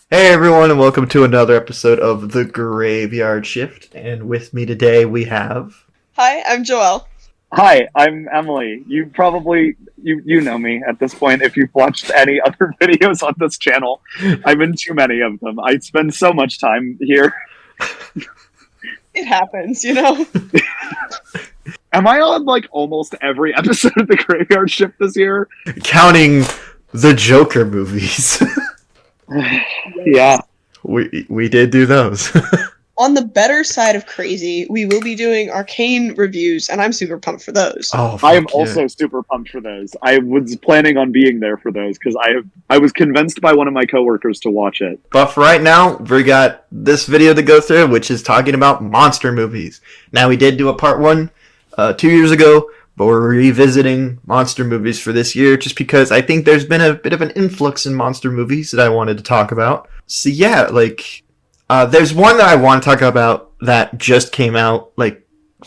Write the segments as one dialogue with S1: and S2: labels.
S1: Hey everyone, and welcome to another episode of The Graveyard Shift. And with me today we have...
S2: Hi, I'm Joelle.
S3: Hi, I'm Emily. You probably you know me at this point if you've watched any other videos on this channel. I'm in too many of them. I spend so much time here.
S2: It happens, you know?
S3: Am I on like almost every episode of The Graveyard Shift this year?
S1: Counting the Joker movies.
S3: Yeah.
S1: We did do those.
S2: On the better side of crazy, we will be doing Arcane reviews, and I'm super pumped for those.
S1: Oh,
S3: I am also super pumped for those. I was planning on being there for those because I was convinced by one of my coworkers to watch it.
S1: But for right now, we got this video to go through, which is talking about monster movies. Now, we did do a part 1 2 years ago, but we're revisiting monster movies for this year just because I think there's been a bit of an influx in monster movies that I wanted to talk about. So yeah, there's one that I want to talk about that just came out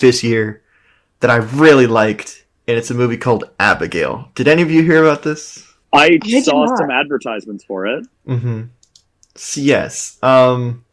S1: this year that I really liked, and it's a movie called Abigail. Did any of you hear about this?
S3: I saw some advertisements for it.
S1: Mm-hmm. So yes.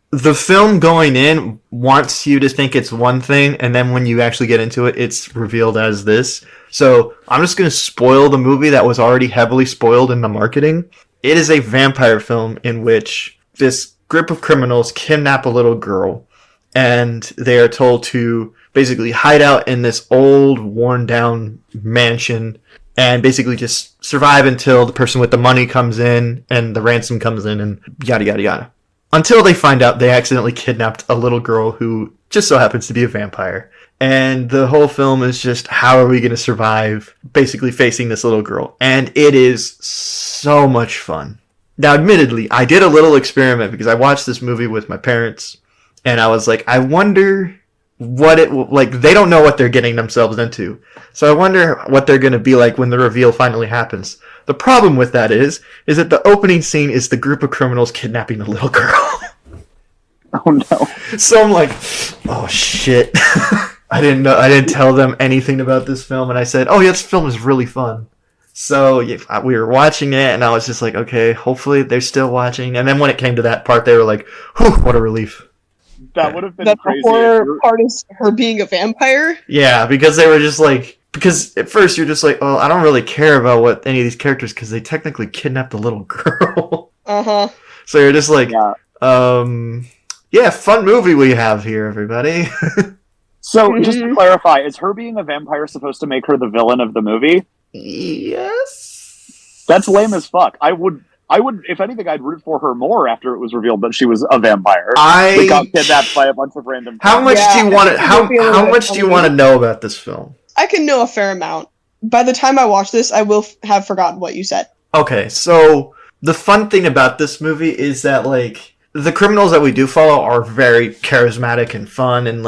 S1: The film going in wants you to think it's one thing, and then when you actually get into it, it's revealed as this. So I'm just going to spoil the movie that was already heavily spoiled in the marketing. It is a vampire film in which this group of criminals kidnap a little girl, and they are told to basically hide out in this old, worn-down mansion and basically just survive until the person with the money comes in and the ransom comes in and yada, yada, yada. Until they find out they accidentally kidnapped a little girl who just so happens to be a vampire. And the whole film is just, how are we going to survive basically facing this little girl? And it is so much fun. Now, admittedly, I did a little experiment because I watched this movie with my parents, and I was like, I wonder what it will, they don't know what they're getting themselves into. So I wonder what they're going to be like when the reveal finally happens. The problem with that is that the opening scene is the group of criminals kidnapping the little girl.
S3: Oh no.
S1: So I'm like, oh shit. I didn't tell them anything about this film, and I said, oh yeah, this film is really fun. So yeah, we were watching it, and I was just like, okay, hopefully they're still watching. And then when it came to that part, they were like, whew, what a relief.
S3: That would have been crazy.
S2: The horror part is her being a vampire?
S1: Yeah, because they were just because at first you're just like, oh, I don't really care about what any of these characters, because they technically kidnapped a little girl.
S2: Uh-huh.
S1: So you're just like, yeah, fun movie we have here, everybody.
S3: So, just to clarify, is her being a vampire supposed to make her the villain of the movie?
S1: Yes.
S3: That's lame as fuck. I would, if anything, I'd root for her more after it was revealed that she was a vampire. We got kidnapped by a bunch of random.
S1: How much do you want to? How much do you want to know about this film?
S2: I can know a fair amount. By the time I watch this, I will have forgotten what you said.
S1: Okay, so the fun thing about this movie is that the criminals that we do follow are very charismatic and fun, and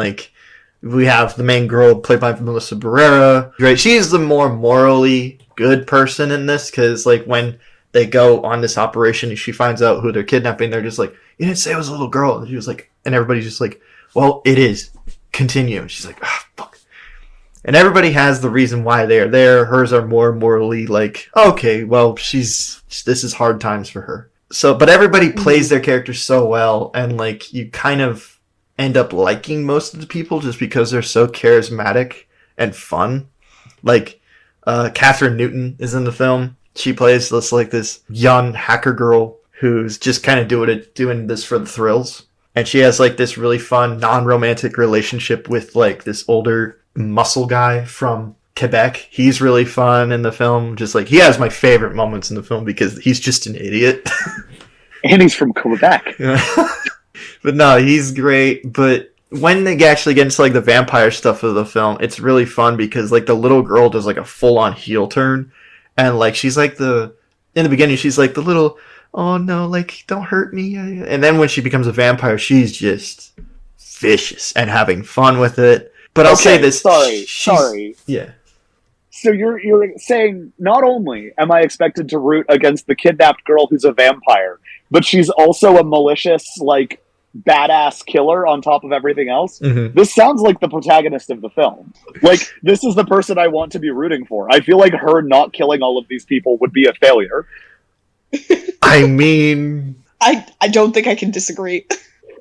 S1: we have the main girl played by Melissa Barrera. Right, she's the more morally good person in this because when they go on this operation and she finds out who they're kidnapping, they're just like, you didn't say it was a little girl. And she was like, and everybody's just like, well, it is. Continue. And she's like, ah, fuck. And everybody has the reason why they are there. Hers are more morally okay, well, this is hard times for her. So, but everybody plays their characters so well, and you kind of end up liking most of the people just because they're so charismatic and fun. Catherine Newton is in the film. She plays this young hacker girl who's just kind of doing this for the thrills. And she has this really fun non-romantic relationship with this older muscle guy from Quebec. He's really fun in the film. Just he has my favorite moments in the film because he's just an idiot.
S3: And he's from Quebec.
S1: But no, he's great. But when they actually get into the vampire stuff of the film, it's really fun because the little girl does a full-on heel turn. And she's in the beginning, she's the little, oh no, don't hurt me. And then when she becomes a vampire, she's just vicious and having fun with it. But I'll say this.
S3: Sorry.
S1: Yeah.
S3: So you're saying not only am I expected to root against the kidnapped girl who's a vampire, but she's also a malicious badass killer on top of everything else.
S1: Mhm.
S3: This sounds like the protagonist of the film. Like, this is the person I want to be rooting for. I feel like her not killing all of these people would be a failure.
S1: I mean,
S2: I don't think I can disagree.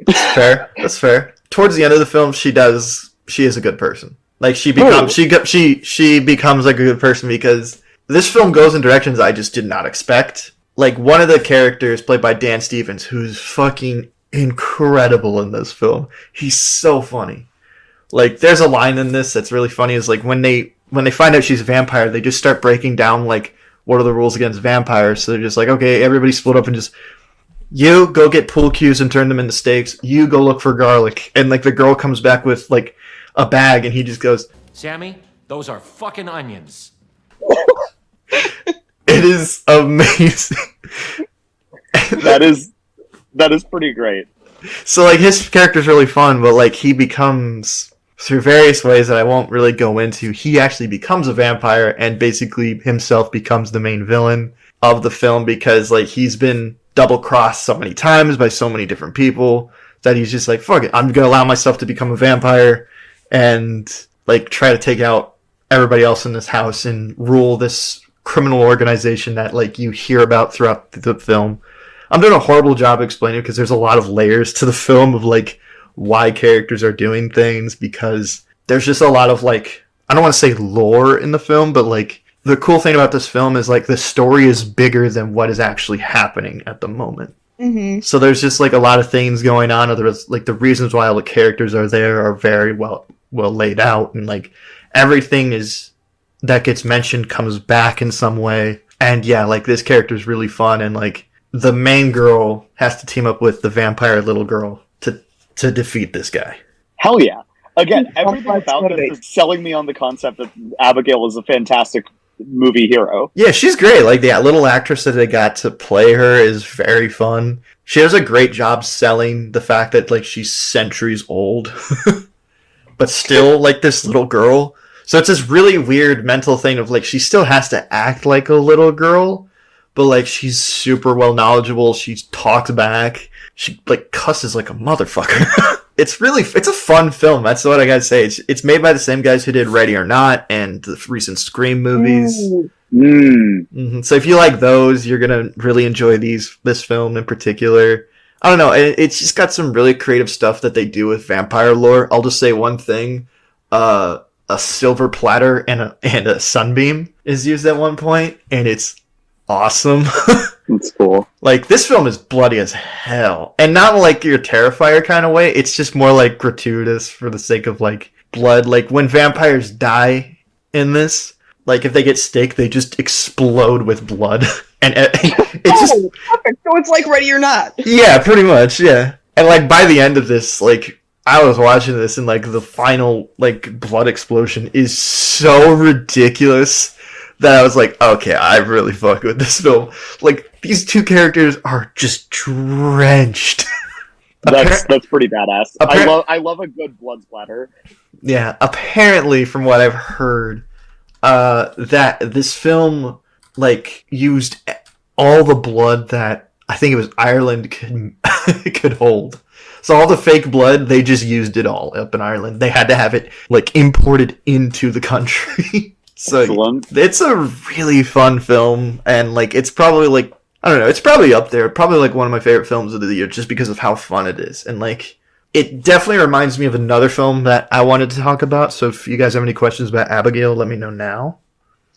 S1: that's fair. That's fair. Towards the end of the film, she is a good person. Like, she becomes she becomes like a good person because this film goes in directions I just did not expect. Like, one of the characters played by Dan Stevens, who's fucking incredible in this film. He's so funny. Like, there's a line in this that's really funny, is like when they find out she's a vampire, they just start breaking down like what are the rules against vampires. So they're just like, okay, everybody split up and just, you go get pool cues and turn them into steaks. You go look for garlic. And like the girl comes back with like a bag and he just goes,
S4: Sammy, those are fucking onions.
S1: it is amazing.
S3: That is pretty great.
S1: So like his character's really fun, but like he becomes, through various ways that I won't really go into, he actually becomes a vampire and basically himself becomes the main villain of the film because like he's been double-crossed so many times by so many different people that he's just like, fuck it, I'm gonna allow myself to become a vampire and like try to take out everybody else in this house and rule this criminal organization that like you hear about throughout the film. I'm doing a horrible job explaining because there's a lot of layers to the film of like why characters are doing things, because there's just a lot of like, I don't want to say lore in the film, but like the cool thing about this film is like the story is bigger than what is actually happening at the moment.
S2: Mm-hmm.
S1: So there's just like a lot of things going on. There's like the reasons why all the characters are there are very well laid out, and like everything is that gets mentioned comes back in some way. And yeah, like this character is really fun, and like the main girl has to team up with the vampire little girl to defeat this guy.
S3: Hell yeah. Again, everything about this is selling me on the concept that Abigail is a fantastic movie hero.
S1: Yeah, she's great. Like, the little actress that they got to play her is very fun. She does a great job selling the fact that, like, she's centuries old. But still, like, this little girl. So it's this really weird mental thing of, like, she still has to act like a little girl, but, like, she's super well knowledgeable. She talks back. She, like, cusses like a motherfucker. It's a fun film. That's what I gotta say. It's made by the same guys who did Ready or Not and the recent Scream movies. Mm-hmm. So if you like those, you're gonna really enjoy this film in particular. I don't know. It's just got some really creative stuff that they do with vampire lore. I'll just say one thing: a silver platter and a sunbeam is used at one point, and it's awesome.
S3: That's cool.
S1: Like, this film is bloody as hell. And not like your Terrifier kind of way. It's just more like gratuitous for the sake of like blood. Like, when vampires die in this, like if they get staked, they just explode with blood. And it's just
S2: Perfect. So it's like Ready or Not.
S1: Yeah, pretty much, yeah. And like by the end of this, like I was watching this and like the final like blood explosion is so ridiculous that I was like, okay, I really fuck with this film. Like, these two characters are just drenched.
S3: That's pretty badass. I love a good blood splatter.
S1: Yeah, apparently, from what I've heard, that this film like used all the blood that I think it was Ireland could hold. So all the fake blood, they just used it all up in Ireland. They had to have it like imported into the country. So excellent. It's a really fun film, and like it's probably like, I don't know, it's probably up there, probably like one of my favorite films of the year just because of how fun it is. And like it definitely reminds me of another film that I wanted to talk about. So if you guys have any questions about Abigail, let me know now.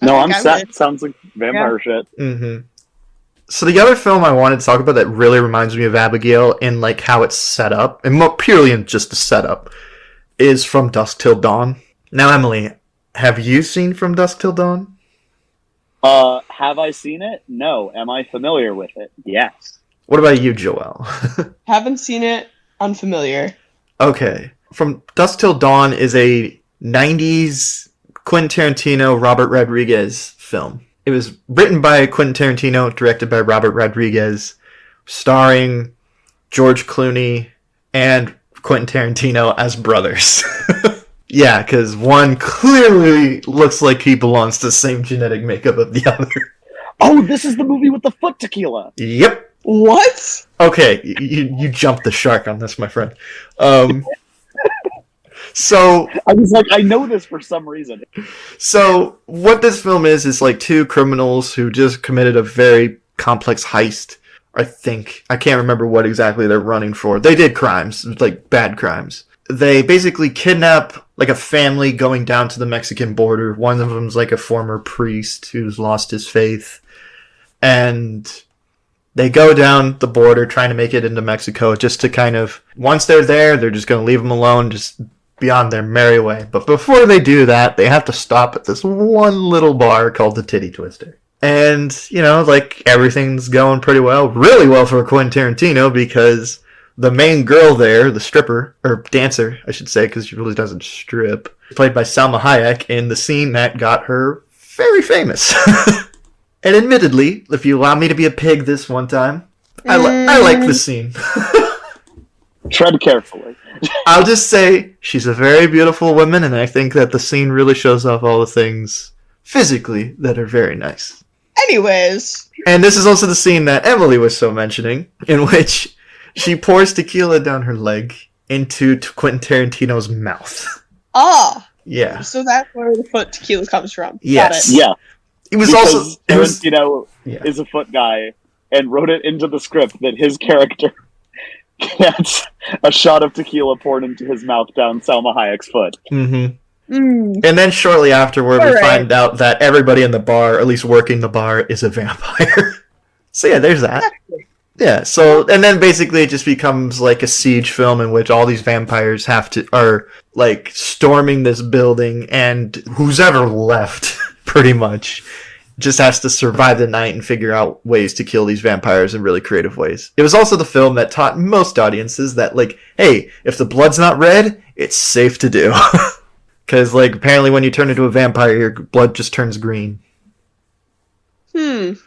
S3: No, I'm set. Sounds like vampire shit.
S1: Mm-hmm. So the other film I wanted to talk about that really reminds me of Abigail and like how it's set up, and more purely in just the setup, is From Dusk Till Dawn. Now, Emily, have you seen From Dusk Till Dawn?
S3: Have I seen it? No. Am I familiar with it? Yes.
S1: What about you, Joelle?
S2: Haven't seen it. Unfamiliar.
S1: Okay. From Dusk Till Dawn is a 90s Quentin Tarantino, Robert Rodriguez film. It was written by Quentin Tarantino, directed by Robert Rodriguez, starring George Clooney and Quentin Tarantino as brothers. Yeah, because one clearly looks like he belongs to the same genetic makeup of the other.
S3: Oh, this is the movie with the foot tequila.
S1: Yep.
S2: What?
S1: Okay, you jumped the shark on this, my friend. So
S3: I was like, I know this for some reason.
S1: So what this film is like two criminals who just committed a very complex heist. I think I can't remember what exactly they're running for. They did crimes, like bad crimes. They basically kidnap like a family going down to the Mexican border. One of them's like a former priest who's lost his faith, and they go down the border trying to make it into Mexico just to kind of, once they're there, they're just going to leave them alone, just be on their merry way. But before they do that, they have to stop at this one little bar called the Titty Twister. And, you know, like, everything's going pretty well. Really well for Quentin Tarantino, because the main girl there, the stripper, or dancer, I should say, because she really doesn't strip, played by Salma Hayek in the scene that got her very famous. And admittedly, if you allow me to be a pig this one time, I like the scene.
S3: Tread carefully.
S1: I'll just say she's a very beautiful woman, and I think that the scene really shows off all the things physically that are very nice.
S2: Anyways.
S1: And this is also the scene that Emily was so mentioning, in which she pours tequila down her leg into Quentin Tarantino's mouth.
S2: Ah.
S1: Yeah.
S2: So that's where the foot tequila comes from.
S1: Yes.
S2: Got it.
S3: Yeah.
S1: It was
S3: Because
S1: also...
S3: Tarantino is a foot guy and wrote it into the script that his character gets a shot of tequila poured into his mouth down Salma Hayek's foot.
S1: Mm-hmm.
S2: Mm.
S1: And then shortly afterward, we find out that everybody in the bar, at least working the bar, is a vampire. So yeah, there's that.
S2: Exactly.
S1: Yeah, so, and then basically it just becomes like a siege film in which all these vampires are like storming this building, and who's ever left, pretty much, just has to survive the night and figure out ways to kill these vampires in really creative ways. It was also the film that taught most audiences that, like, hey, if the blood's not red, it's safe to do. Because, like, apparently when you turn into a vampire, your blood just turns green.
S2: Interesting.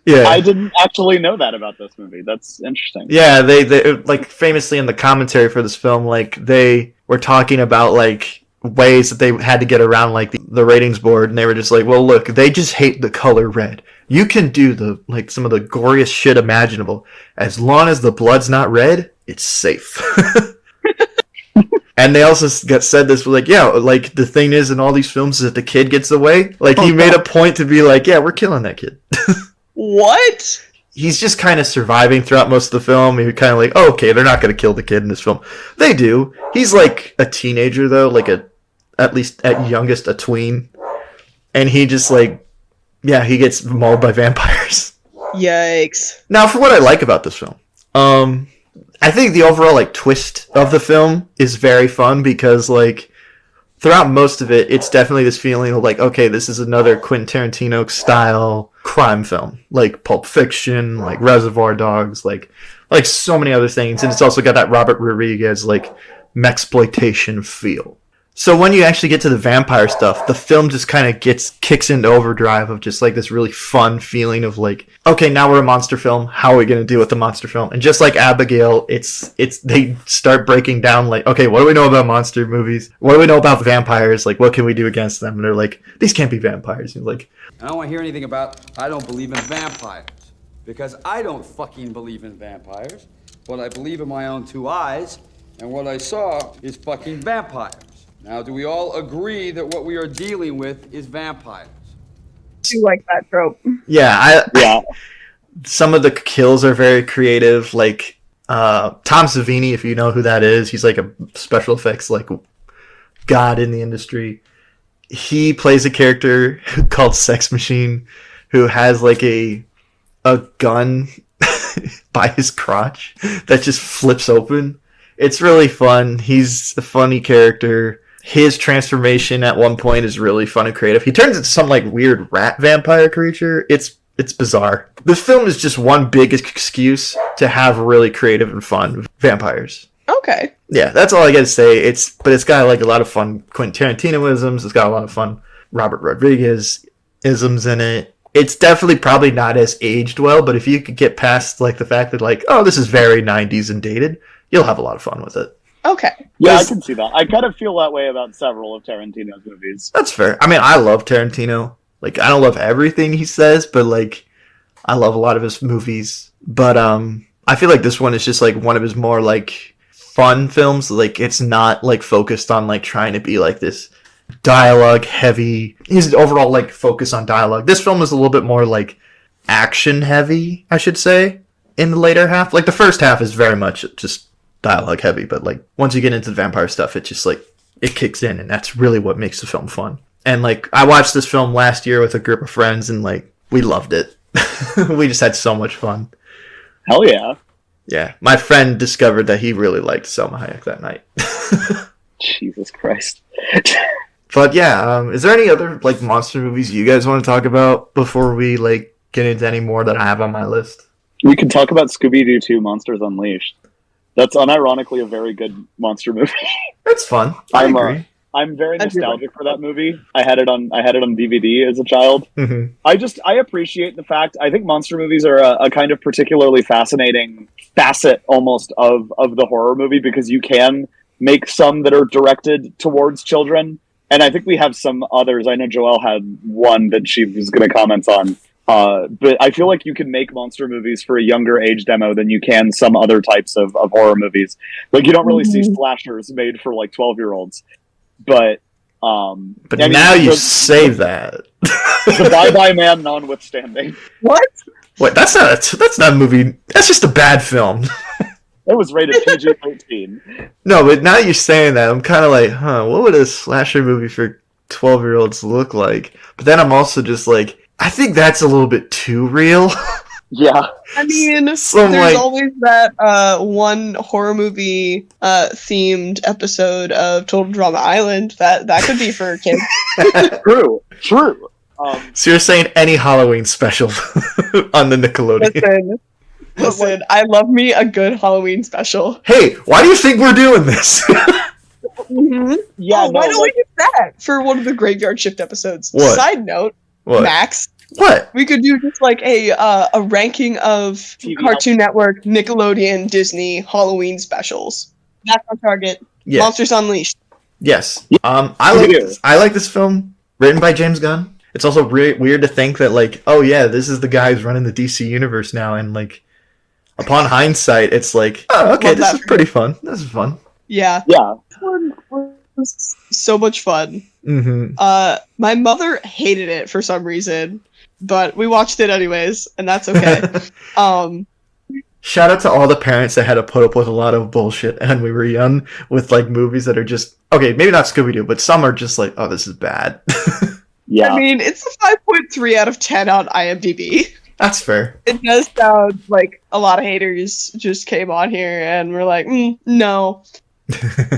S1: Yeah.
S3: I didn't actually know that about this movie. That's interesting.
S1: Yeah, they like, famously in the commentary for this film, like, they were talking about, like, ways that they had to get around, like, the ratings board, and they were just like, well, look, they just hate the color red. You can do the, like, some of the goriest shit imaginable. As long as the blood's not red, it's safe. And they also said this, like, yeah, like, the thing is in all these films is that the kid gets away. Like, he made a point to be like, yeah, we're killing that kid.
S2: What?
S1: He's just kind of surviving throughout most of the film. You're kind of like, oh, okay, they're not going to kill the kid in this film. They do. He's like a teenager, though, like at least at youngest, a tween. And he just, like, yeah, he gets mauled by vampires.
S2: Yikes.
S1: Now, for what I like about this film, I think the overall, like, twist of the film is very fun because, like, throughout most of it, it's definitely this feeling of, like, okay, this is another Quentin Tarantino-style crime film. Like Pulp Fiction, like Reservoir Dogs, like so many other things. And it's also got that Robert Rodriguez, like, mexploitation feel. So when you actually get to the vampire stuff, the film just kind of kicks into overdrive of just, like, this really fun feeling of, like, okay, now we're a monster film. How are we going to deal with the monster film? And just like Abigail, they start breaking down, like, okay, what do we know about monster movies? What do we know about vampires? Like, what can we do against them? And they're like, these can't be vampires. And like,
S5: I don't want to hear anything about I don't believe in vampires. Because I don't fucking believe in vampires. What I believe in my own two eyes, and what I saw is fucking vampires. Now, do we all agree that what we are dealing with is vampires?
S2: You like that trope.
S1: yeah,
S3: Yeah.
S1: some of the kills are very creative. Like, Tom Savini, if you know who that is, he's like a special effects, like, god in the industry. He plays a character called Sex Machine who has, like, a gun by his crotch that just flips open. It's really fun. He's a funny character. His transformation at one point is really fun and creative. He turns into some, like, weird rat vampire creature. It's bizarre. The film is just one big excuse to have really creative and fun vampires.
S2: Okay.
S1: Yeah, that's all I gotta say. But it's got, like, a lot of fun Quentin Tarantino-isms. It's got a lot of fun Robert Rodriguez-isms in it. It's definitely probably not as aged well, but if you could get past, like, the fact that, like, oh, this is very 90s and dated, you'll have a lot of fun with it.
S2: Okay.
S3: Yeah, I can see that. I kind of feel that way about several of Tarantino's movies.
S1: That's fair. I mean, I love Tarantino. Like, I don't love everything he says, but, like, I love a lot of his movies, but I feel like this one is just like one of his more like fun films. Like it's not like focused on like trying to be like this dialogue heavy. His overall like focus on dialogue. This film is a little bit more like action heavy, I should say, in the later half. Like the first half is very much just dialogue heavy, but like once you get into the vampire stuff, it just like it kicks in, and that's really what makes the film fun. And like I watched this film last year with a group of friends, and like we loved it. We just had so much fun.
S3: Hell yeah.
S1: Yeah, my friend discovered that he really liked Selma Hayek that night.
S3: Jesus Christ.
S1: But yeah, is there any other like monster movies you guys want to talk about before we like get into any more that I have on my list?
S3: We could talk about Scooby-Doo 2 Monsters Unleashed. That's unironically a very good monster movie.
S1: It's fun. I agree.
S3: I'm very nostalgic for that movie. I had it on DVD as a child.
S1: Mm-hmm.
S3: I appreciate the fact. I think monster movies are a kind of particularly fascinating facet almost of the horror movie, because you can make some that are directed towards children. And I think we have some others. I know Joelle had one that she was going to comment on. But I feel like you can make monster movies for a younger age demo than you can some other types of horror movies. Like you don't really see slashers made for like 12-year-olds. But
S1: now you say that.
S3: The Bye Bye Man notwithstanding.
S2: What?
S1: Wait, that's not a movie. That's just a bad film.
S3: It was rated PG-13.
S1: No, but now you're saying that, I'm kind of like, what would a slasher movie for 12-year-olds look like? But then I'm also just like, I think that's a little bit too real.
S3: Yeah.
S2: I mean,
S1: So,
S2: there's
S1: like-
S2: always that one horror movie themed episode of Total Drama Island that could be for kids.
S3: True.
S1: So you're saying any Halloween special on the Nickelodeon?
S2: Listen, I love me a good Halloween special.
S1: Hey, why do you think we're doing this?
S2: Mm-hmm.
S3: Yeah,
S2: Oh, why don't we do that for one of the Graveyard Shift episodes?
S1: What?
S2: Side note,
S1: What?
S2: Max,
S1: What?
S2: we could do just like a ranking of
S3: TV
S2: Cartoon Network, Nickelodeon, Disney Halloween specials. That's on target.
S1: Yeah.
S2: Monsters Unleashed.
S1: Yes.
S3: Yeah.
S1: I like this film, written by James Gunn. It's also weird to think that like, oh yeah, this is the guy who's running the DC universe now, and like, upon hindsight, it's like, oh okay,
S2: Love
S1: this
S2: that
S1: is
S2: for
S1: pretty fun. This is fun.
S2: Yeah.
S3: Yeah.
S2: This one was so much fun.
S1: Mm-hmm.
S2: My mother hated it for some reason, but we watched it anyways, and that's okay.
S1: Shout out to all the parents that had to put up with a lot of bullshit when we were young with like movies that are just okay, maybe not Scooby-Doo, but some are just like, oh, this is bad.
S3: Yeah.
S2: I mean, it's a 5.3 out of 10 on IMDb.
S1: That's fair.
S2: It does sound like a lot of haters just came on here and were like, no.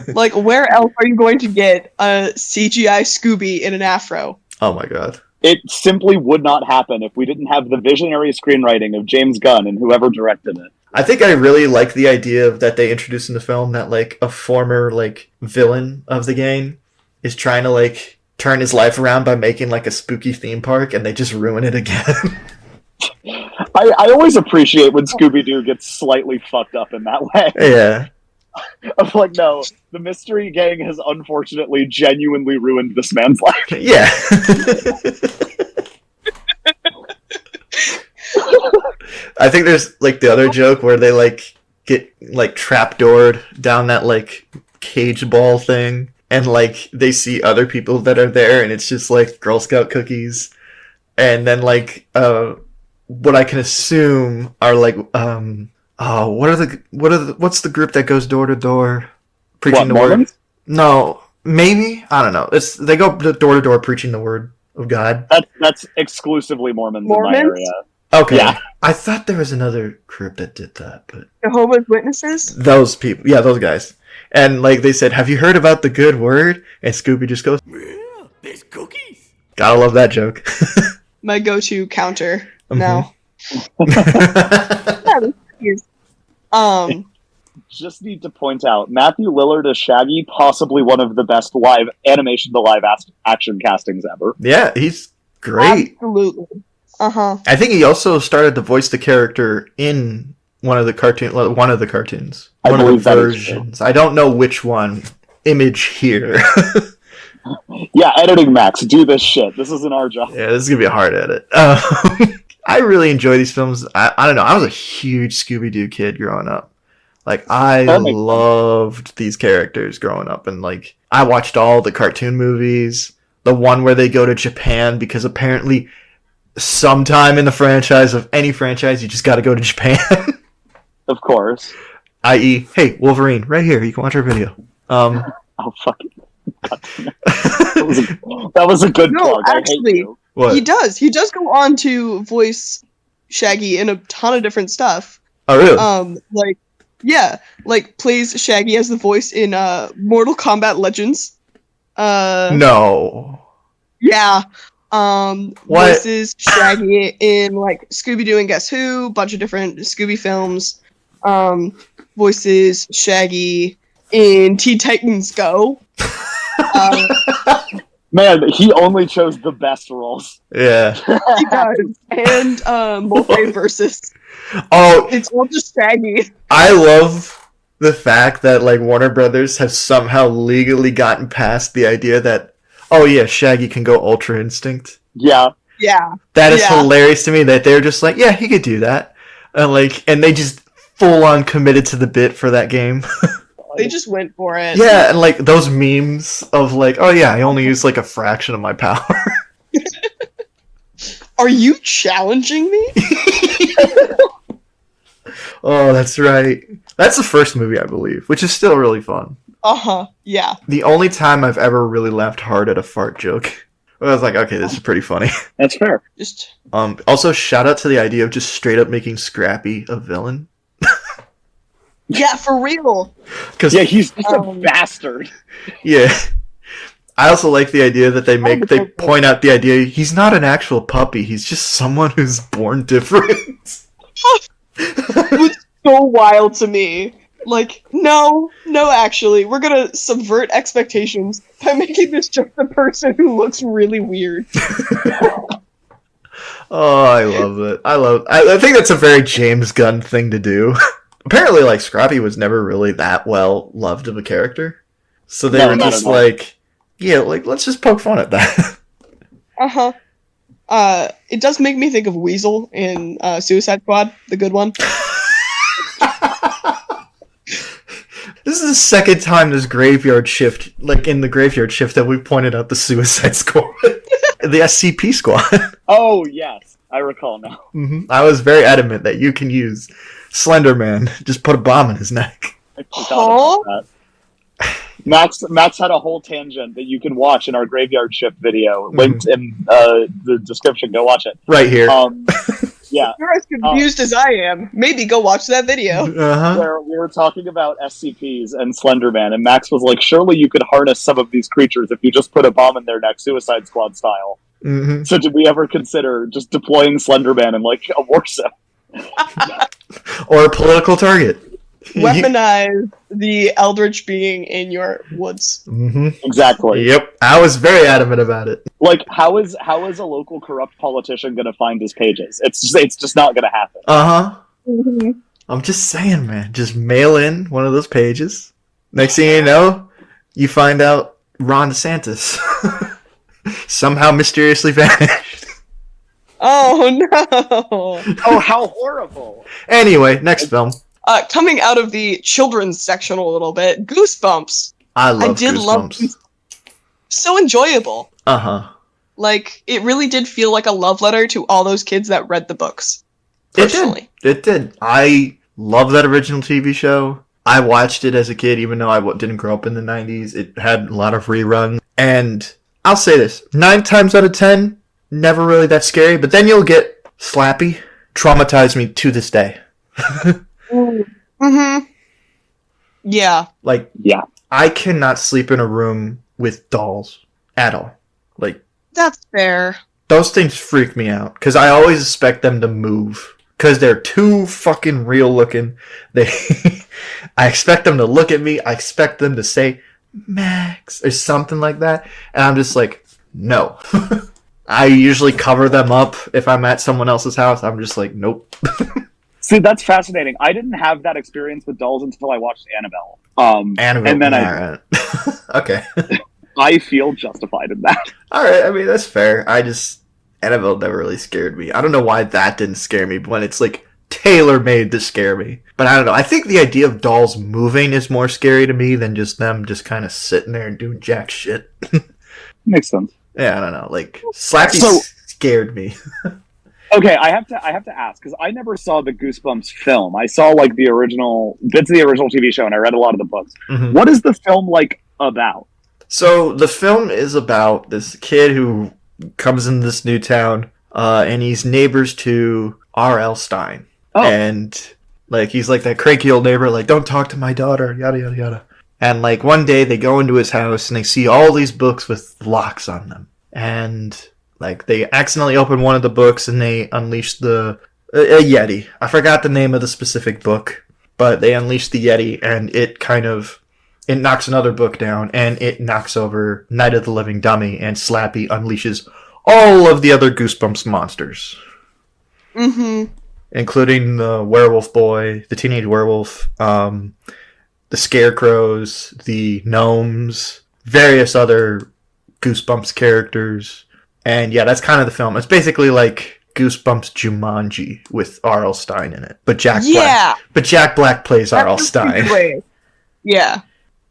S2: Like, where else are you going to get a CGI Scooby in an afro?
S1: Oh my god.
S3: It simply would not happen if we didn't have the visionary screenwriting of James Gunn and whoever directed it.
S1: I think I really like the idea of that they introduced in the film that like a former like villain of the gang is trying to like turn his life around by making like a spooky theme park, and they just ruin it again.
S3: I always appreciate when Scooby-Doo gets slightly fucked up in that way.
S1: Yeah.
S3: Of like, no, the mystery gang has unfortunately genuinely ruined this man's life.
S1: Yeah. I think there's like the other joke where they like get like trapdoored down that like cage ball thing, and like they see other people that are there, and it's just like Girl Scout cookies, and then like what I can assume are like what's the group that goes door to door preaching the
S3: Mormons?
S1: word? No, maybe, I don't know. They go door to door preaching the word of God.
S3: That's exclusively Mormons in
S2: Mormons?
S3: my area.
S1: Okay.
S3: Yeah.
S1: I thought there was another group that did that, but
S2: Jehovah's Witnesses?
S1: those people, yeah, those guys. And like they said, have you heard about the good word? And Scooby just goes,
S4: Yeah, there's cookies.
S1: gotta love that joke.
S2: My go-to counter
S1: Mm-hmm.
S2: now.
S3: Just need to point out, Matthew Lillard as Shaggy, possibly one of the best live animation to live action castings ever.
S1: Yeah, he's great.
S2: Absolutely. Uh-huh.
S1: I think he also started to voice the character in one of the cartoons.
S3: I
S1: One of the
S3: believe that is true.
S1: versions. I don't know which one. Image here.
S3: Yeah, editing Max, do this shit. This isn't our job.
S1: Yeah, this is gonna be a hard edit. I really enjoy these films. I don't know. I was a huge Scooby-Doo kid growing up. Like, I
S3: That makes
S1: loved these characters growing up. And, like, I watched all the cartoon movies. The one where they go to Japan because apparently sometime in the franchise of any franchise, you just got to go to Japan.
S3: Of course.
S1: I.e., hey, Wolverine, right here. You can watch our video.
S3: Oh, fuck it. That was a good
S2: No,
S3: plug. I hate
S2: actually,
S3: you.
S1: What?
S2: He does. He does go on to voice Shaggy in a ton of different stuff.
S1: Oh, really?
S2: Like plays Shaggy as the voice in Mortal Kombat Legends.
S1: No.
S2: Yeah.
S1: What?
S2: Voices Shaggy in like Scooby-Doo and Guess Who, bunch of different Scooby films. Voices Shaggy in Teen Titans Go.
S3: Man, he only chose the best roles.
S1: Yeah.
S2: He does. And Multiversus.
S1: Oh,
S2: It's all just Shaggy.
S1: I love the fact that like Warner Brothers have somehow legally gotten past the idea that, oh yeah, Shaggy can go Ultra Instinct.
S3: Yeah.
S2: Yeah.
S1: That is
S2: Yeah.
S1: hilarious to me that they're just like, yeah, he could do that. And they just full on committed to the bit for that game.
S2: They just went for it.
S1: Yeah, and like those memes of like, oh yeah, I only use like a fraction of my power.
S2: Are you challenging me?
S1: Oh, that's right. That's the first movie, I believe, which is still really fun.
S2: Uh-huh. Yeah.
S1: The only time I've ever really laughed hard at a fart joke. I was like, okay, this is pretty funny.
S3: That's fair.
S2: Just
S1: Also, shout out to the idea of just straight up making Scrappy a villain.
S2: yeah, for real.
S1: Cause,
S3: Yeah, he's just a
S2: Um,
S3: bastard.
S1: yeah. I also like the idea that they point out the idea he's not an actual puppy. He's just someone who's born different.
S2: It was so wild to me. Like, no, actually, we're gonna subvert expectations by making this just a person who looks really weird.
S1: Oh, I love it. I think that's a very James Gunn thing to do. Apparently, like, Scrappy was never really that well loved of a character. So they
S3: No,
S1: were
S3: not
S1: just
S3: at all.
S1: like, yeah, like, let's just poke fun at that.
S2: Uh-huh. It does make me think of Weasel in Suicide Squad, the good one.
S1: This is the second time this graveyard shift, like in the graveyard shift, that we've pointed out the Suicide Squad. The SCP Squad.
S3: Oh, yes. I recall now.
S1: I was very adamant that you can use Slender Man. Just put a bomb in his neck.
S3: I forgot about that. Max had a whole tangent that you can watch in our Graveyard Shift video, linked in the description. Go watch it.
S1: Right here.
S3: Yeah.
S2: You're as confused as I am. Maybe go watch that video.
S1: Uh-huh.
S3: Where we were talking about SCPs and Slenderman, and Max was like, surely you could harness some of these creatures if you just put a bomb in their neck, Suicide Squad style.
S1: Mm-hmm.
S3: So did we ever consider just deploying Slenderman in, like, a war zone?
S1: Or a political target.
S2: Weaponize the eldritch being in your woods.
S1: Mm-hmm.
S3: Exactly.
S1: Yep. I was very adamant about it.
S3: Like, how is a local corrupt politician going to find his pages? It's just not going to happen.
S1: Uh-huh.
S2: Mm-hmm.
S1: I'm just saying, man. Just mail in one of those pages. Next thing you know, you find out Ron DeSantis somehow mysteriously vanished.
S2: Oh no!
S3: Oh, how horrible!
S1: Anyway, next film.
S2: Coming out of the children's section a little bit, Goosebumps.
S1: I love
S2: Goosebumps.
S1: Goosebumps.
S2: So enjoyable.
S1: Uh-huh.
S2: Like, it really did feel like a love letter to all those kids that read the books. Personally.
S1: It did. I love that original TV show. I watched it as a kid, even though I didn't grow up in the 90s. It had a lot of reruns. And I'll say this. 9 times out of 10, never really that scary. But then you'll get Slappy. Traumatized me to this day.
S2: Mm-hmm. Yeah.
S1: Like,
S3: Yeah.
S1: I cannot sleep in a room with dolls at all. Like,
S2: That's fair.
S1: those things freak me out. Because I always expect them to move. Because they're too fucking real looking. I expect them to look at me. I expect them to say, Max, or something like that. And I'm just like, no. I usually cover them up if I'm at someone else's house. I'm just like, nope.
S3: See, that's fascinating. I didn't have that experience with dolls until I watched Annabelle.
S1: Annabelle.
S3: And then
S1: alright. Okay.
S3: I feel justified in that.
S1: Alright, I mean, that's fair. Annabelle never really scared me. I don't know why that didn't scare me when it's like tailor-made to scare me. But I don't know. I think the idea of dolls moving is more scary to me than just them just kind of sitting there and doing jack shit.
S3: Makes sense.
S1: Yeah, I don't know. Like, Slappy scared me.
S3: Okay, I have to ask, because I never saw the Goosebumps film. I saw like the original bits of the original TV show, and I read a lot of the books.
S1: Mm-hmm.
S3: What is the film like about?
S1: So the film is about this kid who comes in this new town, and he's neighbors to R.L. Stine.
S3: Oh.
S1: And like he's like that cranky old neighbor, like, don't talk to my daughter, yada yada yada. And like one day they go into his house and they see all these books with locks on them. And like they accidentally open one of the books and they unleash a Yeti. I forgot the name of the specific book, but they unleash the Yeti and it knocks another book down and it knocks over Night of the Living Dummy, and Slappy unleashes all of the other Goosebumps monsters.
S2: Mm-hmm.
S1: Including the werewolf boy, the teenage werewolf, the scarecrows, the gnomes, various other Goosebumps characters. And yeah, that's kind of the film. It's basically like Goosebumps Jumanji with R.L. Stine in it. But Jack Black plays R.L. Stine.
S2: Yeah.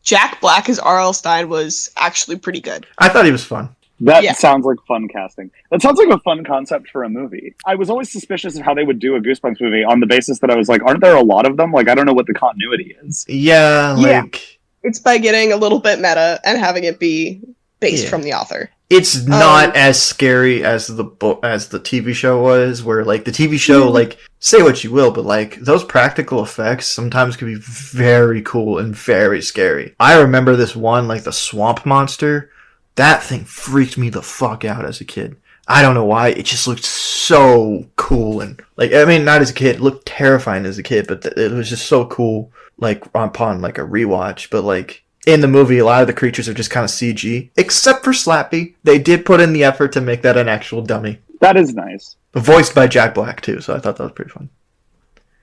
S2: Jack Black as R.L. Stine was actually pretty good.
S1: I thought he was fun.
S3: That sounds like fun casting. That sounds like a fun concept for a movie. I was always suspicious of how they would do a Goosebumps movie on the basis that I was like, aren't there a lot of them? Like, I don't know what the continuity is.
S1: Yeah, like...
S2: It's by getting a little bit meta and having it be based from the author.
S1: It's not as scary as the TV show was, where like the TV show, like, say what you will, but like those practical effects sometimes can be very cool and very scary. I remember this one, like the swamp monster. That thing freaked me the fuck out as a kid. I don't know why. It just looked so cool. And like, I mean, not as a kid. It looked terrifying as a kid, but it was just so cool, like, upon like a rewatch. But like, in the movie, a lot of the creatures are just kind of CG. Except for Slappy. They did put in the effort to make that an actual dummy.
S3: That is nice.
S1: Voiced by Jack Black, too. So I thought that was pretty fun.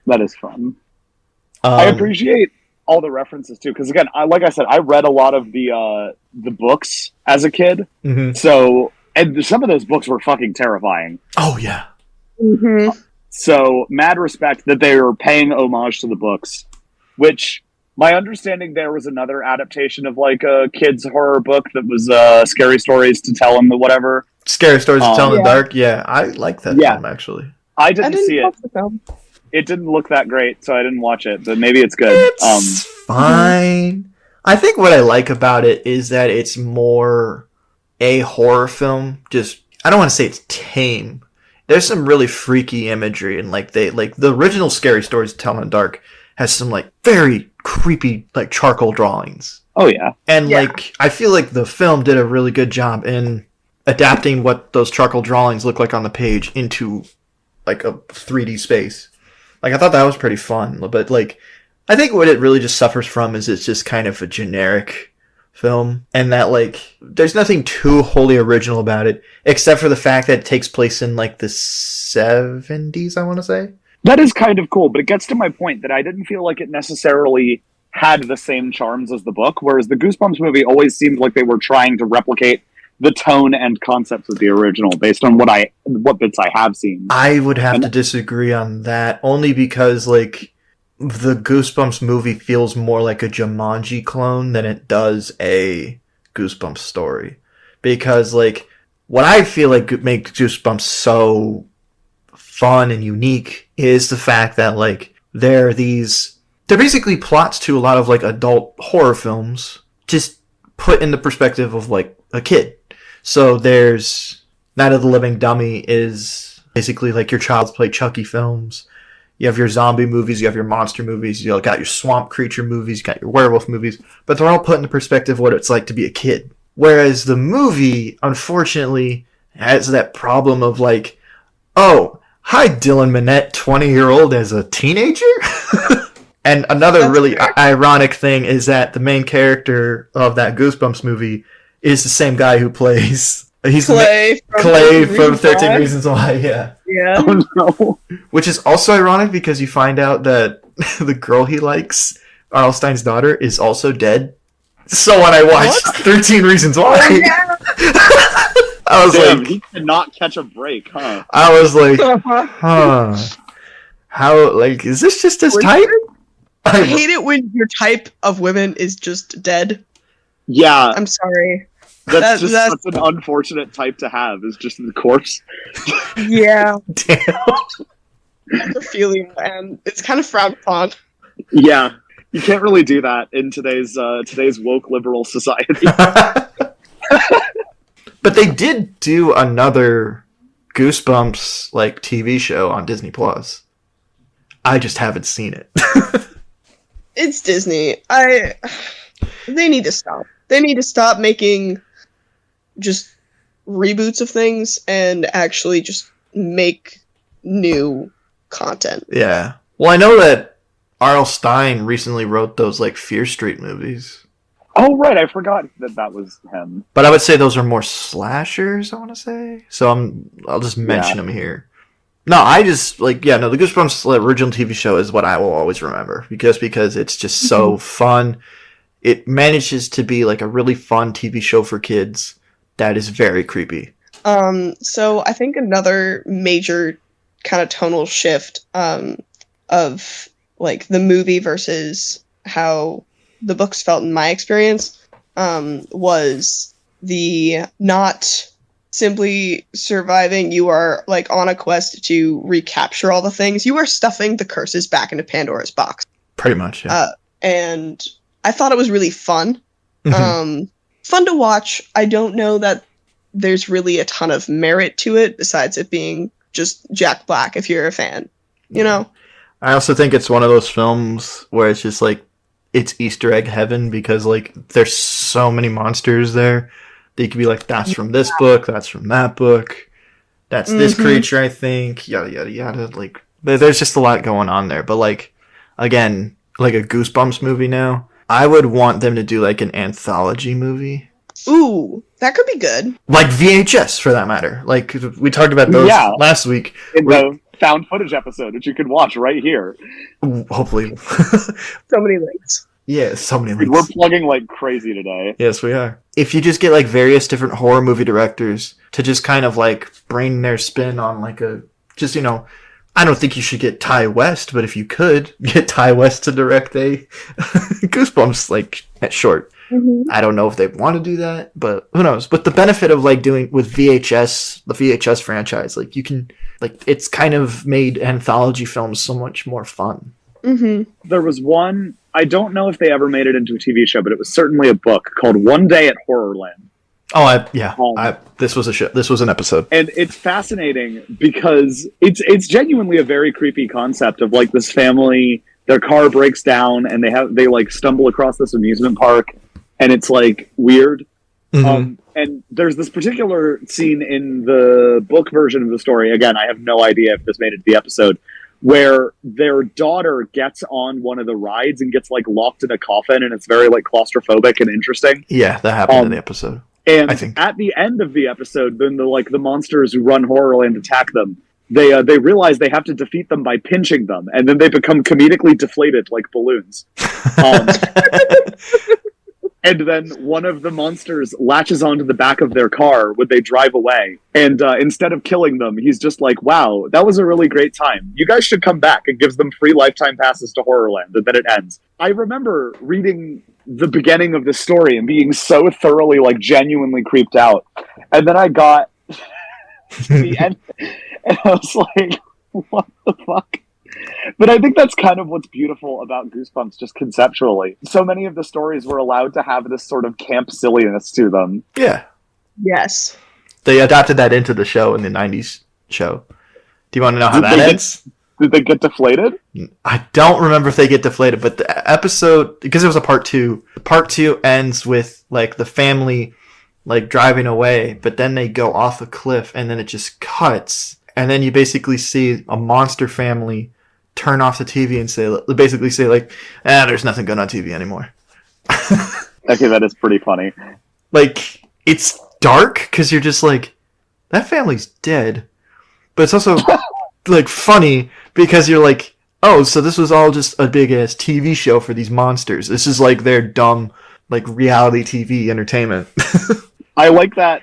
S3: That is fun. I appreciate all the references too, because again, like I said, I read a lot of the books as a kid.
S1: Mm-hmm.
S3: So, and some of those books were fucking terrifying.
S1: Oh yeah.
S2: Mm-hmm.
S3: So, mad respect that they were paying homage to the books. Which, my understanding, there was another adaptation of like a kid's horror book that was Scary Stories to Tell in the whatever.
S1: Scary Stories to Tell in the Dark. Yeah, I like that film actually.
S3: I didn't see it.
S2: The film.
S3: It didn't look that great, so I didn't watch it, but maybe it's good.
S1: It's fine. I think what I like about it is that it's more a horror film. Just, I don't want to say it's tame. There's some really freaky imagery, and like the original Scary Stories to Tell in the Dark has some like very creepy like charcoal drawings.
S3: Oh yeah.
S1: And like I feel like the film did a really good job in adapting what those charcoal drawings look like on the page into like a 3D space. Like, I thought that was pretty fun, but, like, I think what it really just suffers from is it's just kind of a generic film, and that, like, there's nothing too wholly original about it, except for the fact that it takes place in, like, the 70s, I want to say.
S3: That is kind of cool, but it gets to my point that I didn't feel like it necessarily had the same charms as the book, whereas the Goosebumps movie always seemed like they were trying to replicate the tone and concepts of the original based on what bits I have seen.
S1: I would have to disagree on that, only because like the Goosebumps movie feels more like a Jumanji clone than it does a Goosebumps story. Because like what I feel like makes Goosebumps so fun and unique is the fact that like they're basically plots to a lot of like adult horror films, just put in the perspective of like a kid. So there's Night of the Living Dummy is basically like your Child's Play Chucky films. You have your zombie movies, you have your monster movies, you got your swamp creature movies, you got your werewolf movies, but they're all put in the perspective of what it's like to be a kid. Whereas the movie, unfortunately, has that problem of like, oh, hi Dylan Minnette, 20-year-old as a teenager? And another really ironic thing is that the main character of that Goosebumps movie is the same guy who plays
S2: Clay
S1: from 13 Reasons Why, yeah.
S3: Oh no.
S1: Which is also ironic because you find out that the girl he likes, R.L. Stine's daughter, is also dead. So when I watched 13 Reasons Why, I was
S3: Damn,
S1: like,
S3: he cannot catch a break, huh?
S1: I was like, huh? How, like, is this just his type?
S2: I hate it when your type of women is just dead.
S3: Yeah,
S2: I'm sorry.
S3: that's such an unfortunate type to have, is just the corpse.
S2: Yeah.
S1: Damn.
S2: Necrophilia, and it's kind of frowned upon.
S3: Yeah, you can't really do that in today's woke liberal society.
S1: But they did do another Goosebumps like TV show on Disney Plus. I just haven't seen it.
S2: It's Disney. They need to stop. They need to stop making just reboots of things and actually just make new content.
S1: Yeah. Well, I know that R.L. Stine recently wrote those like Fear Street movies.
S3: Oh, right, I forgot that was him.
S1: But I would say those are more slashers, I want to say. So I'll just mention them here. No, I just, the Goosebumps original TV show is what I will always remember. Because it's just so fun. It manages to be like a really fun TV show for kids that is very creepy.
S2: So I think another major kind of tonal shift of like the movie versus how the books felt in my experience was the not simply surviving. You are like on a quest to recapture all the things. You are stuffing the curses back into Pandora's box.
S1: Pretty much, yeah.
S2: And I thought it was really fun.
S1: Mm-hmm.
S2: Fun to watch. I don't know that there's really a ton of merit to it besides it being just Jack Black if you're a fan. You know?
S1: I also think it's one of those films where it's just like, it's Easter egg heaven because like there's so many monsters there. They could be like, that's from this book, that's from that book, that's this creature, I think, yada yada yada. Like there's just a lot going on there. But like, again, like a Goosebumps movie now, I would want them to do like an anthology movie.
S2: Ooh, that could be good.
S1: Like VHS for that matter. Like we talked about those last week.
S3: In the found footage episode, which you can watch right here.
S1: Hopefully.
S2: So many links.
S1: Yeah, so many links.
S3: We're plugging like crazy today.
S1: Yes, we are. If you just get like various different horror movie directors to just kind of like bring their spin on like a, just, you know, I don't think you should get Ty West, but if you could get Ty West to direct a Goosebumps like short. Mm-hmm. I don't know if they want to do that, but who knows? But the benefit of like doing with VHS, the VHS franchise, like you can, like it's kind of made anthology films so much more fun.
S2: Mm-hmm.
S3: There was one, I don't know if they ever made it into a TV show, but it was certainly a book called One Day at Horrorland.
S1: Oh, this was a show. This was an episode,
S3: and it's fascinating because it's genuinely a very creepy concept of like this family. Their car breaks down, and they like stumble across this amusement park, and it's like weird.
S1: Mm-hmm.
S3: And there's this particular scene in the book version of the story. Again, I have no idea if this made it to the episode, where their daughter gets on one of the rides and gets like locked in a coffin, and it's very like claustrophobic and interesting.
S1: Yeah, that happened in the episode.
S3: And
S1: I think
S3: at the end of the episode, then the monsters who run Horrorland attack them. They realize they have to defeat them by pinching them, and then they become comedically deflated like balloons. And then one of the monsters latches onto the back of their car when they drive away. And instead of killing them, he's just like, wow, that was a really great time. You guys should come back, and gives them free lifetime passes to Horrorland. And then it ends. I remember reading the beginning of this story and being so thoroughly, like, genuinely creeped out. And then I got to the end, and I was like, what the fuck? But I think that's kind of what's beautiful about Goosebumps, just conceptually. So many of the stories were allowed to have this sort of camp silliness to them.
S1: Yeah.
S2: Yes.
S1: They adapted that into the show in the 90s show. Do you want to know how that ends?
S3: Did they get deflated?
S1: I don't remember if they get deflated, but the episode, because it was a part two ends with, like, the family, like, driving away, but then they go off a cliff, and then it just cuts. And then you basically see a monster family turn off the TV and say, like, there's nothing good on TV anymore.
S3: Okay, that is pretty funny.
S1: Like, it's dark because you're just like, that family's dead. But it's also, like, funny because you're like, oh, so this was all just a big-ass TV show for these monsters. This is, like, their dumb, like, reality TV entertainment.
S3: I like that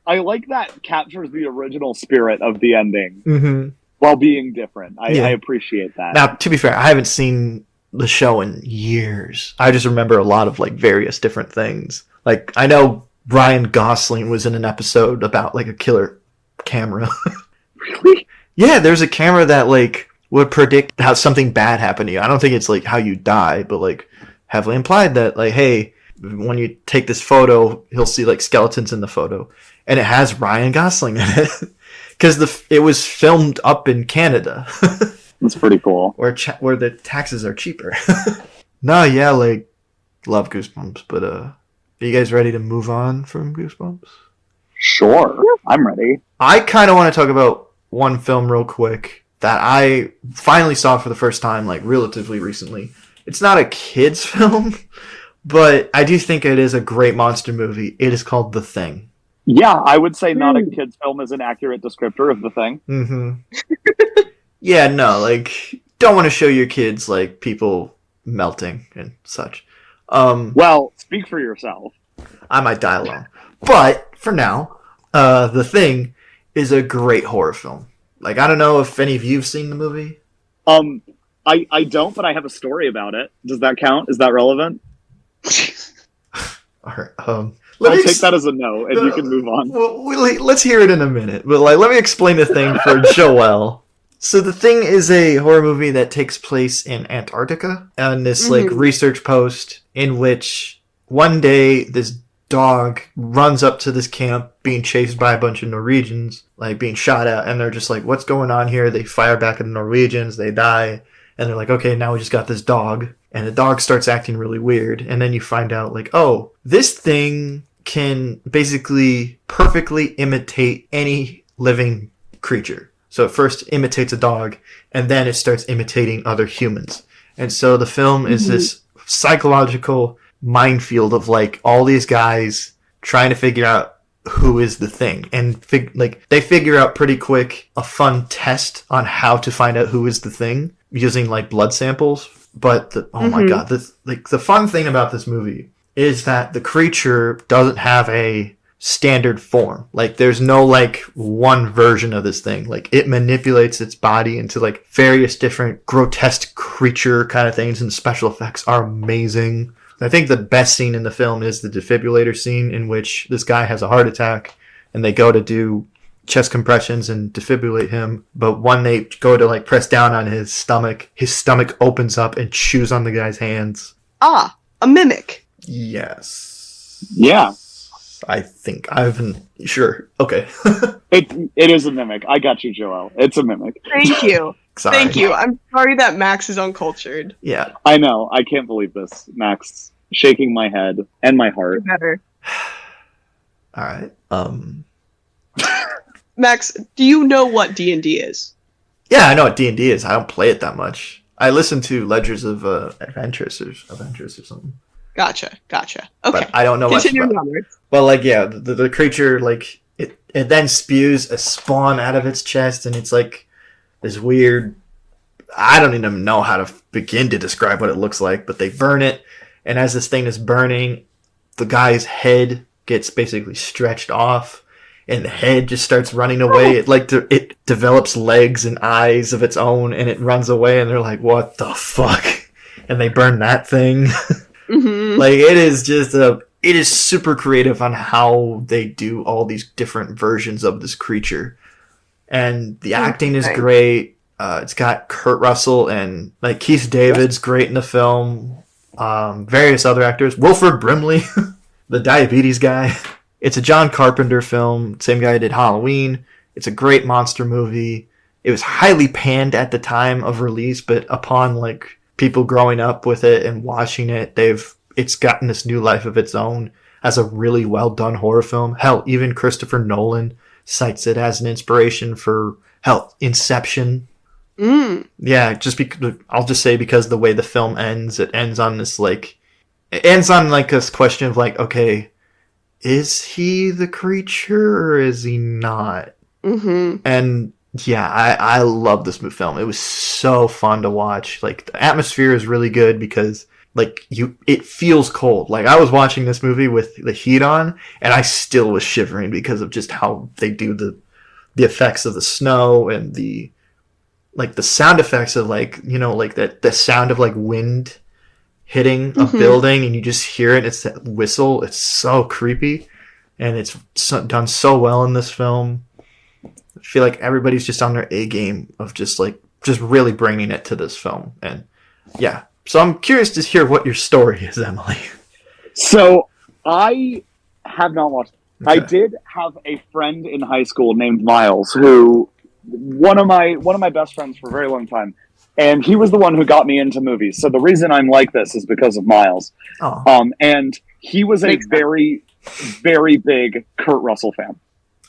S3: I like that captures the original spirit of the ending
S1: Mm-hmm.
S3: while being different.
S1: Yeah.
S3: I appreciate that.
S1: Now, to be fair, I haven't seen the show in years. I just remember a lot of like various different things. Like I know Ryan Gosling was in an episode about like a killer camera.
S3: Really?
S1: Yeah, there's a camera that like would predict how something bad happened to you. I don't think it's like how you die, but like heavily implied that like, hey, when you take this photo, he'll see like skeletons in the photo, and it has Ryan Gosling in it because it was filmed up in Canada.
S3: That's pretty cool.
S1: where the taxes are cheaper. No, yeah, like love Goosebumps, but are you guys ready to move on from Goosebumps?
S3: Sure, I'm ready.
S1: I kind of want to talk about one film real quick that I finally saw for the first time, like relatively recently. It's not a kids film, but I do think it is a great monster movie. It is called The Thing.
S3: Yeah, I would say not a kid's film is an accurate descriptor of The Thing.
S1: Mm-hmm. Yeah, no, like, don't want to show your kids, like, people melting and such.
S3: Well, speak for yourself.
S1: I might die alone. But, for now, The Thing is a great horror film. Like, I don't know if any of you have seen the movie.
S3: I don't, but I have a story about it. Does that count? Is that relevant?
S1: All right,
S3: I'll take that as a no, and you can move on.
S1: Well, let's hear it in a minute. But like, let me explain The Thing for Joelle. So The Thing is a horror movie that takes place in Antarctica, on this like research post in which one day this dog runs up to this camp being chased by a bunch of Norwegians, like being shot at, and they're just like, "What's going on here?" They fire back at the Norwegians, they die, and they're like, "Okay, now we just got this dog." And the dog starts acting really weird. And then you find out, like, oh, this thing can basically perfectly imitate any living creature. So it first imitates a dog, and then it starts imitating other humans. And so the film is this psychological minefield of, like, all these guys trying to figure out who is the thing. And, they figure out pretty quick a fun test on how to find out who is the thing using, like, blood samples. But my god, the fun thing about this movie is that the creature doesn't have a standard form. Like there's no like one version of this thing. Like it manipulates its body into like various different grotesque creature kind of things, and the special effects are amazing. I think the best scene in the film is the defibrillator scene, in which this guy has a heart attack and they go to do chest compressions and defibrillate him, but when they go to like press down on his stomach opens up and chews on the guy's hands.
S2: Ah, a mimic.
S1: Yes.
S3: Yeah.
S1: I think sure. Okay.
S3: It is a mimic. I got you, Joelle. It's a mimic.
S2: Thank you.
S1: Sorry.
S2: Thank you. I'm sorry that Max is uncultured.
S1: Yeah.
S3: I know. I can't believe this, Max. Shaking my head and my heart.
S2: Better.
S1: All right.
S2: Max, do you know what D&D is?
S1: Yeah, I know what D&D is. I don't play it that much. I listen to Ledgers of Adventures or something.
S2: Gotcha. Okay.
S1: But I don't know much
S2: Continue
S1: about.
S2: onwards.
S1: Well, like yeah, the creature like it then spews a spawn out of its chest, and it's like this weird. I don't even know how to begin to describe what it looks like, but they burn it, and as this thing is burning, the guy's head gets basically stretched off, and the head just starts running away. It develops legs and eyes of its own, and it runs away, and they're like, "What the fuck?" And they burn that thing. Like it is super creative on how they do all these different versions of this creature, and the acting is great. It's got Kurt Russell and like Keith David's great in the film. Various other actors, Wilford Brimley, the diabetes guy. It's a John Carpenter film, same guy who did Halloween. It's a great monster movie. It was highly panned at the time of release, but upon like people growing up with it and watching it, it's gotten this new life of its own as a really well done horror film. Hell, even Christopher Nolan cites it as an inspiration for Inception. Yeah, I'll just say because the way the film ends, it ends on this this question of like, okay, is he the creature or is he not? And yeah, I love this film. It was so fun to watch. Like the atmosphere is really good because like it feels cold. Like I was watching this movie with the heat on, and I still was shivering because of just how they do the effects of the snow and the sound effects of like the sound of like wind hitting a building, and you just hear it. It's that whistle. It's so creepy, and it's done so well in this film. I feel like everybody's just on their A game of just really bringing it to this film, and yeah. So I'm curious to hear what your story is, Emily.
S3: So I have not watched.
S1: Okay.
S3: I did have a friend in high school named Miles, who one of my best friends for a very long time, and he was the one who got me into movies. So the reason I'm like this is because of Miles.
S1: Oh.
S3: And he was a very, very big Kurt Russell fan.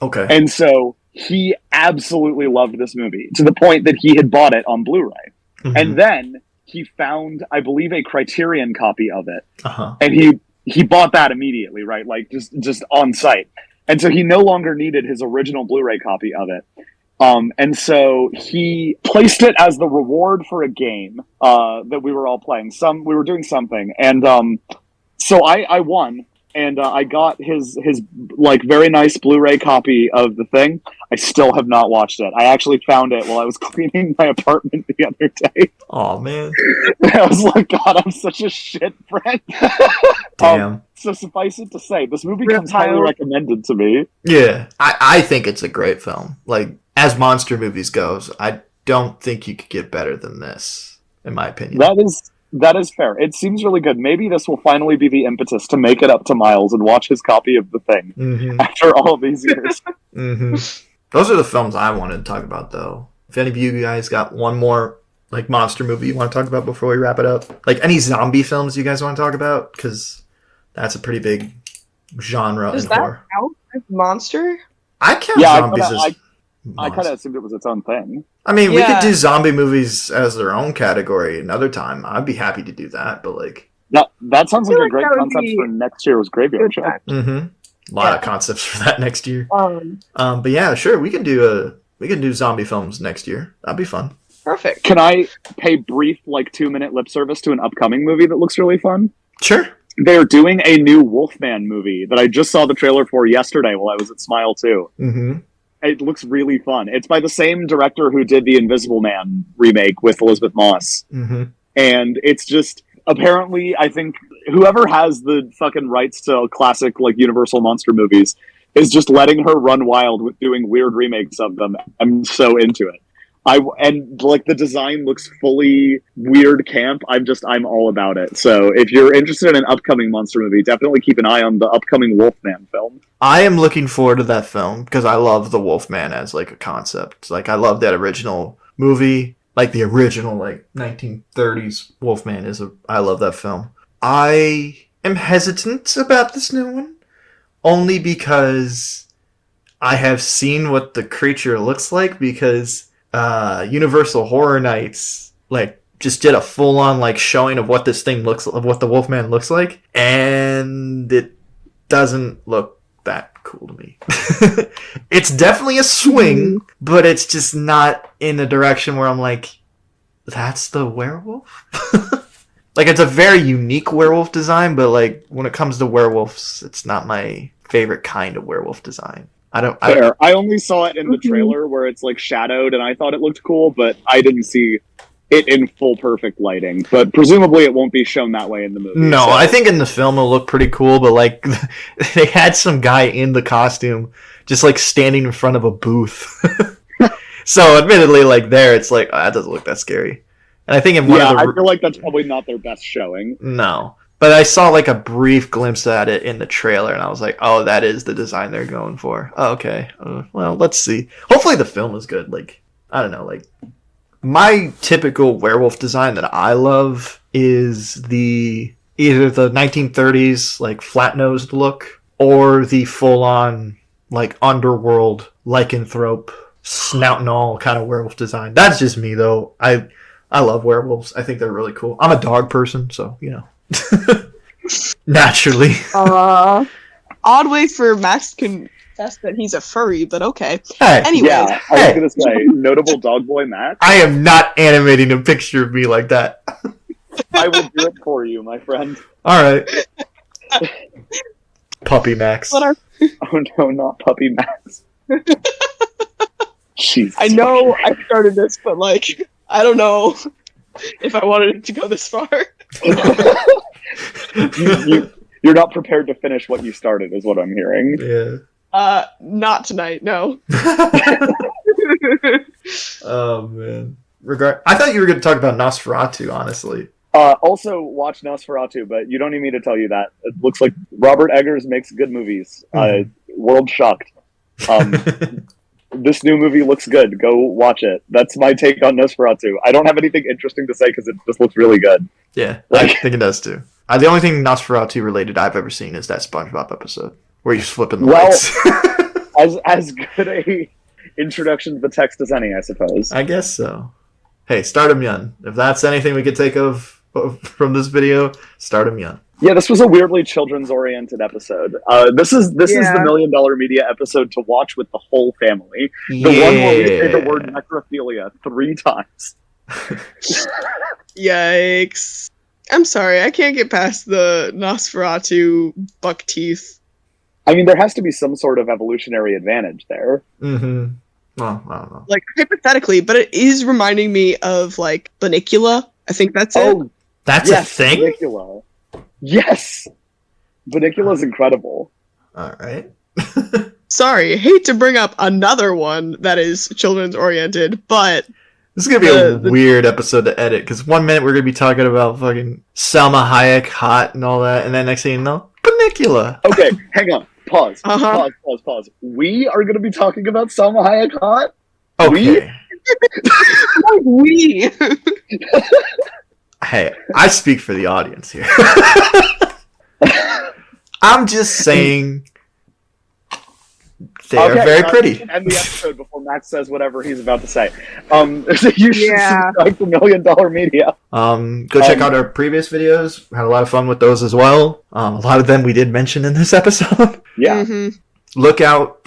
S1: Okay.
S3: And so he absolutely loved this movie to the point that he had bought it on Blu-ray.
S1: Mm-hmm.
S3: And then he found, I believe, a Criterion copy of it.
S1: Uh-huh.
S3: And he bought that immediately, right? Like just on site. And so he no longer needed his original Blu-ray copy of it. And so he placed it as the reward for a game that we were all playing. We were doing something. And so I won. And I got his like very nice Blu-ray copy of the thing. I still have not watched it. I actually found it while I was cleaning my apartment the other day.
S1: Oh man!
S3: I was like, God, I'm such a shit friend.
S1: Damn.
S3: So suffice it to say, this movie comes highly recommended to me.
S1: Yeah, I think it's a great film. Like as monster movies goes, I don't think you could get better than this, in my opinion.
S3: That is fair. It seems really good. Maybe this will finally be the impetus to make it up to Miles and watch his copy of The Thing after all these years.
S1: Those are the films I wanted to talk about, though. If any of you guys got one more like monster movie you want to talk about before we wrap it up, like any zombie films you guys want to talk about, because that's a pretty big genre in horror.
S2: Does that count as monster?
S1: I count zombies as.
S3: I kind of assumed it was its own thing.
S1: I mean, we could do zombie movies as their own category another time. I'd be happy to do that, but like...
S3: That sounds like a great concept for next year's Graveyard Show.
S1: A lot of concepts for that next year. But yeah, sure, we can do zombie films next year. That'd be fun.
S2: Perfect.
S3: Can I pay brief, 2-minute lip service to an upcoming movie that looks really fun?
S1: Sure.
S3: They're doing a new Wolfman movie that I just saw the trailer for yesterday while I was at Smile 2. Mm-hmm. It looks really fun. It's by the same director who did the Invisible Man remake with Elizabeth Moss. Mm-hmm. And it's just, apparently, I think whoever has the fucking rights to classic, Universal monster movies is just letting her run wild with doing weird remakes of them. I'm so into it. The design looks fully weird camp. I'm all about it. So if you're interested in an upcoming monster movie, definitely keep an eye on the upcoming Wolfman film.
S1: I am looking forward to that film because I love the Wolfman as a concept. I love that original movie, the original 1930s Wolfman I love that film. I am hesitant about this new one only because I have seen what the creature looks like because Universal Horror Nights just did a full-on showing of what this thing of what the Wolfman looks like, and it doesn't look that cool to me. It's definitely a swing, but it's just not in a direction where I'm like, that's the werewolf. It's a very unique werewolf design, but when it comes to werewolves, it's not my favorite kind of werewolf design.
S3: I only saw it in the trailer where it's shadowed, and I thought it looked cool, but I didn't see it in full perfect lighting. But presumably it won't be shown that way in the movie.
S1: No, so. I think in the film it'll look pretty cool, but they had some guy in the costume just standing in front of a booth. So admittedly, there it's that doesn't look that scary. And I think in
S3: I feel like that's probably not their best showing.
S1: No. But I saw a brief glimpse at it in the trailer, and I was like, "Oh, that is the design they're going for." Oh, okay, well, let's see. Hopefully, the film is good. I don't know. My typical werewolf design that I love is either the 1930s flat nosed look or the full on underworld lycanthrope snout and all kind of werewolf design. That's just me though. I love werewolves. I think they're really cool. I'm a dog person, so naturally.
S2: Odd way for Max to confess that he's a furry, but okay.
S1: Hey,
S2: anyway,
S3: I was gonna say notable dog boy Max.
S1: I am not animating a picture of me like that.
S3: I will do it for you, my friend.
S1: All right. Puppy Max.
S2: What are-
S3: Oh no, not Puppy Max. Jeez.
S2: I know I started this, but like, I don't know if I wanted it to go this far.
S3: You're not prepared to finish what you started, is what I'm hearing.
S1: Yeah.
S2: Not tonight, no.
S1: Oh man. I thought you were going to talk about Nosferatu, honestly.
S3: Also, watch Nosferatu, but you don't need me to tell you that. It looks like Robert Eggers makes good movies. World shocked. This new movie looks good. Go watch it. That's my take on Nosferatu. I don't have anything interesting to say because it just looks really good.
S1: Yeah, I think it does too. The only thing Nosferatu related I've ever seen is that SpongeBob episode where he's flipping the lights.
S3: as good a introduction to the text as any, I suppose.
S1: I guess so. Hey, start 'em young. If that's anything we could take from this video, start 'em young.
S3: Yeah, this was a weirdly children's-oriented episode. This is the $1 million media episode to watch with the whole family. The one where we say the word necrophilia 3 times.
S2: Yikes. I'm sorry, I can't get past the Nosferatu buck teeth.
S3: I mean, there has to be some sort of evolutionary advantage there.
S1: Mm-hmm. Well, I don't know.
S2: Like, hypothetically, but it is reminding me of, like, Bunnicula. I think that's it.
S3: Oh,
S1: that's a thing?
S3: Bunnicula. Yes! Bunicula's incredible.
S1: All right.
S2: Sorry, hate to bring up another one that is children's oriented, but
S1: this is going to be a weird episode to edit, because 1 minute we're going to be talking about fucking Salma Hayek hot and all that, and then next thing you know, Bunnicula.
S3: Okay, hang on. Pause. Pause. We are going to be talking about Salma Hayek hot?
S1: Okay.
S2: we.
S1: Hey, I speak for the audience here. I'm just saying they are very pretty.
S3: End the episode before Max says whatever he's about to say. You should subscribe to $1 Million Media.
S1: Go check out our previous videos. We had a lot of fun with those as well. A lot of them we did mention in this episode.
S3: Yeah.
S2: Mm-hmm.
S1: Look out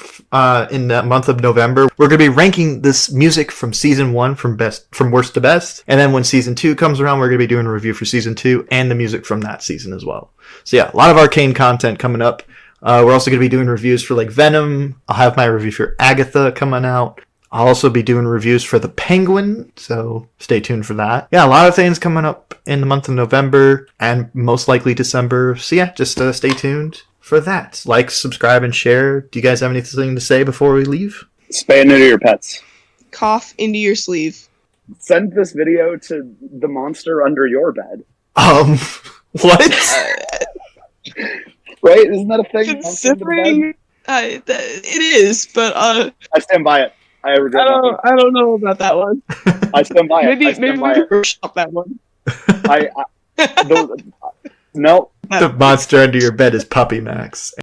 S1: in the month of November. We're going to be ranking this music from season 1 from worst to best. And then when season 2 comes around, we're going to be doing a review for season 2 and the music from that season as well. So yeah, a lot of Arcane content coming up. We're also going to be doing reviews for like Venom. I'll have my review for Agatha coming out. I'll also be doing reviews for the Penguin, so stay tuned for that. Yeah, a lot of things coming up in the month of November and most likely December. So yeah, just stay tuned for that. Like, subscribe, and share. Do you guys have anything to say before we leave?
S3: Spay and neuter your pets.
S2: Cough into your sleeve.
S3: Send this video to the monster under your bed.
S1: What?
S3: Right? Isn't that a thing?
S2: Considering it is, but
S3: I stand by it. I regret nothing.
S2: I don't know about that one.
S3: I stand by it.
S2: Maybe we can workshop that one.
S3: No.
S1: The monster under your bed is Puppy Max.